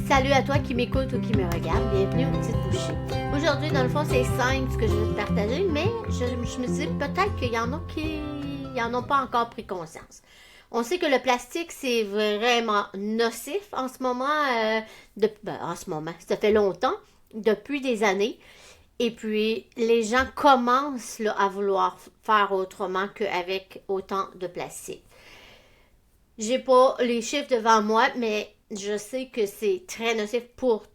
Salut à toi qui m'écoute ou qui me regarde, bienvenue aux petites bouchées. Aujourd'hui, dans le fond, c'est simple ce que je vais te partager, mais je me dis peut-être qu'il y en a qui n'en ont pas encore pris conscience. On sait que le plastique, c'est vraiment nocif en ce moment, ça fait longtemps, depuis des années. Et puis, les gens commencent là, à vouloir faire autrement qu'avec autant de plastique. J'ai pas les chiffres devant moi, mais je sais que c'est très nocif pour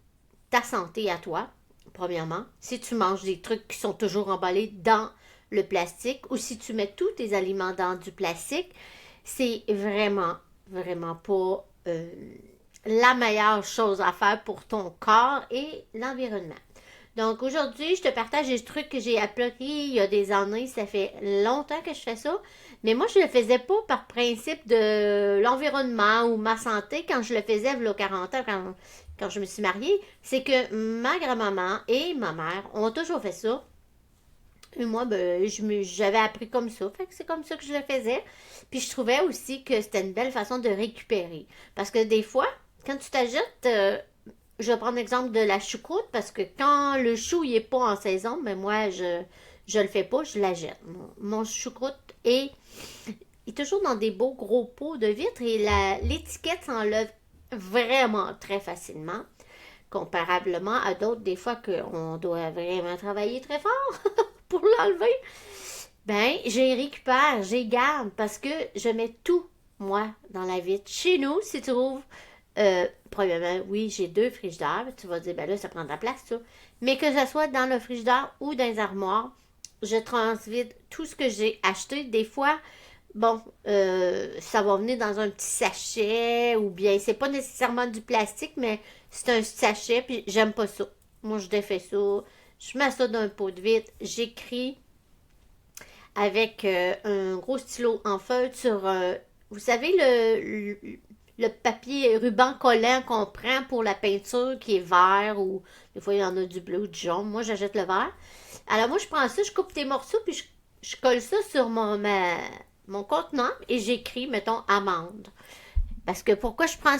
ta santé à toi, premièrement. Si tu manges des trucs qui sont toujours emballés dans le plastique ou si tu mets tous tes aliments dans du plastique, c'est vraiment, vraiment pas la meilleure chose à faire pour ton corps et l'environnement. Donc aujourd'hui, je te partage des trucs que j'ai appris il y a des années. Ça fait longtemps que je fais ça. Mais moi, je le faisais pas par principe de l'environnement ou ma santé quand je le faisais il y a 40 ans, quand je me suis mariée. C'est que ma grand-maman et ma mère ont toujours fait ça. Et moi, j'avais appris comme ça. Fait que c'est comme ça que je le faisais. Puis je trouvais aussi que c'était une belle façon de récupérer. Parce que des fois, quand tu t'ajoutes je vais prendre l'exemple de la choucroute parce que quand le chou il est pas en saison, mais moi je le fais pas, je la jette. Mon choucroute est toujours dans des beaux gros pots de vitre et l'étiquette s'enlève vraiment très facilement, comparablement à d'autres des fois qu'on doit vraiment travailler très fort pour l'enlever. Ben, j'y récupère, j'y garde parce que je mets tout, moi, dans la vitre. Chez nous, si tu trouves premièrement, oui, j'ai 2 frigidaires. Tu vas dire, ben là, ça prend de la place, ça. Mais que ce soit dans le frigidaire ou dans les armoires, je transvide tout ce que j'ai acheté. Des fois, bon, ça va venir dans un petit sachet ou bien, c'est pas nécessairement du plastique, mais c'est un sachet, puis j'aime pas ça. Moi, je défais ça. Je mets ça dans un pot de vitre. J'écris avec un gros stylo en feutre sur, vous savez, le papier ruban collant qu'on prend pour la peinture qui est vert ou des fois il y en a du bleu ou du jaune. Moi, j'achète le vert. Alors moi, je prends ça, je coupe des morceaux puis je colle ça sur mon contenant et j'écris, mettons, amande. Parce que pourquoi je prends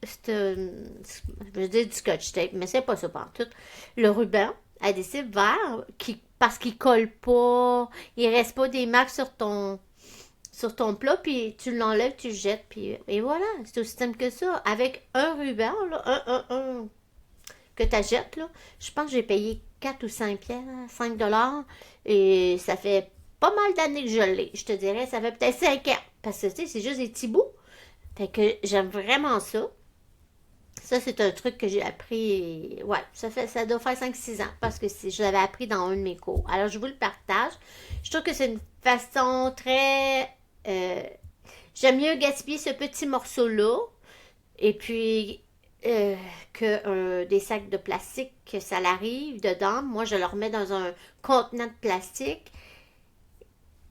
je veux dire du scotch tape, mais c'est pas ça tout. Le ruban adhésif vert parce qu'il colle pas, il reste pas des marques sur ton plat, puis tu l'enlèves, tu le jettes, puis et voilà, c'est aussi simple que ça. Avec un ruban, là, que tu achètes, là, je pense que j'ai payé 4 ou 5 pièces, 5 dollars, et ça fait pas mal d'années que je l'ai. Je te dirais, ça fait peut-être 5 ans, parce que, tu sais, c'est juste des petits bouts. Fait que j'aime vraiment ça. Ça, c'est un truc que j'ai appris, ouais, ça doit faire 5 6 ans, parce que je l'avais appris dans un de mes cours. Alors, je vous le partage. Je trouve que c'est une façon très euh, j'aime mieux gaspiller ce petit morceau-là et puis que des sacs de plastique que ça l'arrive dedans. Moi, je le remets dans un contenant de plastique.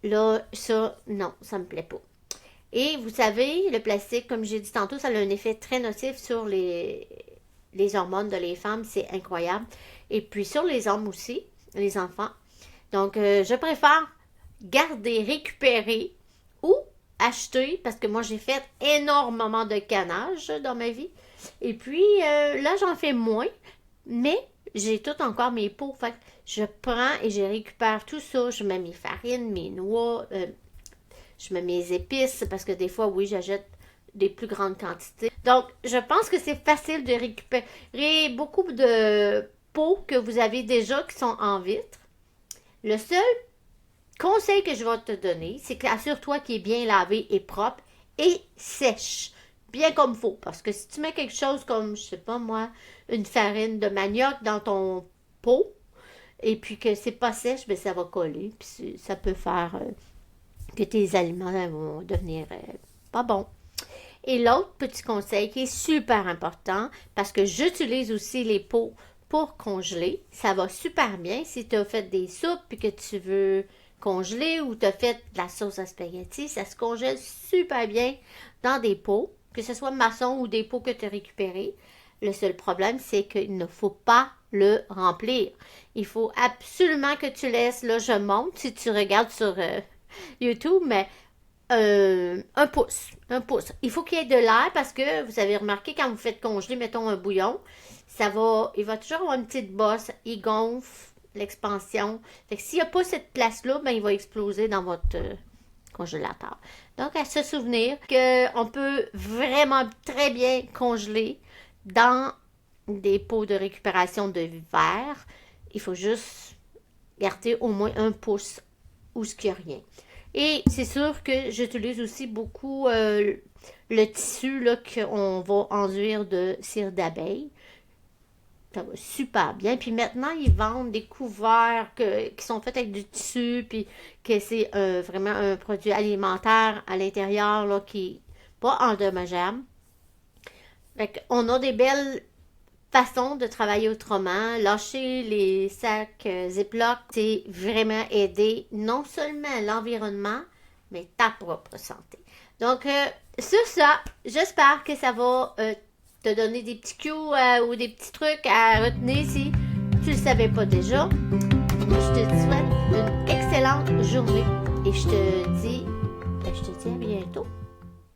Là, ça, non, ça me plaît pas. Et vous savez, le plastique, comme j'ai dit tantôt, ça a un effet très nocif sur les hormones de les femmes. C'est incroyable. Et puis sur les hommes aussi, les enfants. Donc, je préfère garder, récupérer ou acheter, parce que moi, j'ai fait énormément de canage dans ma vie. Et puis, là, j'en fais moins, mais j'ai tout encore mes pots. Fait que je prends et je récupère tout ça. Je mets mes farines, mes noix, je mets mes épices, parce que des fois, oui, j'achète des plus grandes quantités. Donc, je pense que c'est facile de récupérer beaucoup de pots que vous avez déjà qui sont en vitre. Le seul conseil que je vais te donner, c'est que assure-toi qu'il est bien lavé et propre et sèche. Bien comme il faut. Parce que si tu mets quelque chose comme, je sais pas moi, une farine de manioc dans ton pot, et puis que c'est pas sèche, ben ça va coller. Puis ça peut faire que tes aliments vont devenir pas bons. Et l'autre petit conseil qui est super important, parce que j'utilise aussi les pots pour congeler, ça va super bien si tu as fait des soupes et que tu veux congeler ou tu as fait de la sauce à spaghetti, ça se congèle super bien dans des pots, que ce soit maçon ou des pots que tu as récupérés. Le seul problème, c'est qu'il ne faut pas le remplir. Il faut absolument que tu laisses, là je monte si tu regardes sur YouTube, mais un pouce. Un pouce. Il faut qu'il y ait de l'air parce que vous avez remarqué quand vous faites congeler, mettons un bouillon, il va toujours avoir une petite bosse, il gonfle l'expansion. Fait que s'il n'y a pas cette place-là, ben il va exploser dans votre congélateur. Donc, à se souvenir qu'on peut vraiment très bien congeler dans des pots de récupération de verre. Il faut juste garder au moins un pouce où ce qu'il n'y a rien. Et c'est sûr que j'utilise aussi beaucoup le tissu là, qu'on va enduire de cire d'abeille. Ça va super bien. Puis maintenant, ils vendent des couverts qui sont faits avec du tissu, puis que c'est vraiment un produit alimentaire à l'intérieur là, qui n'est pas endommageable. Fait qu'on a des belles façons de travailler autrement. Lâcher les sacs Ziploc, c'est vraiment aider non seulement l'environnement, mais ta propre santé. Donc, sur ça, j'espère que ça va te donner des petits cues ou des petits trucs à retenir si tu ne le savais pas déjà. Je te souhaite une excellente journée et je te dis à bientôt.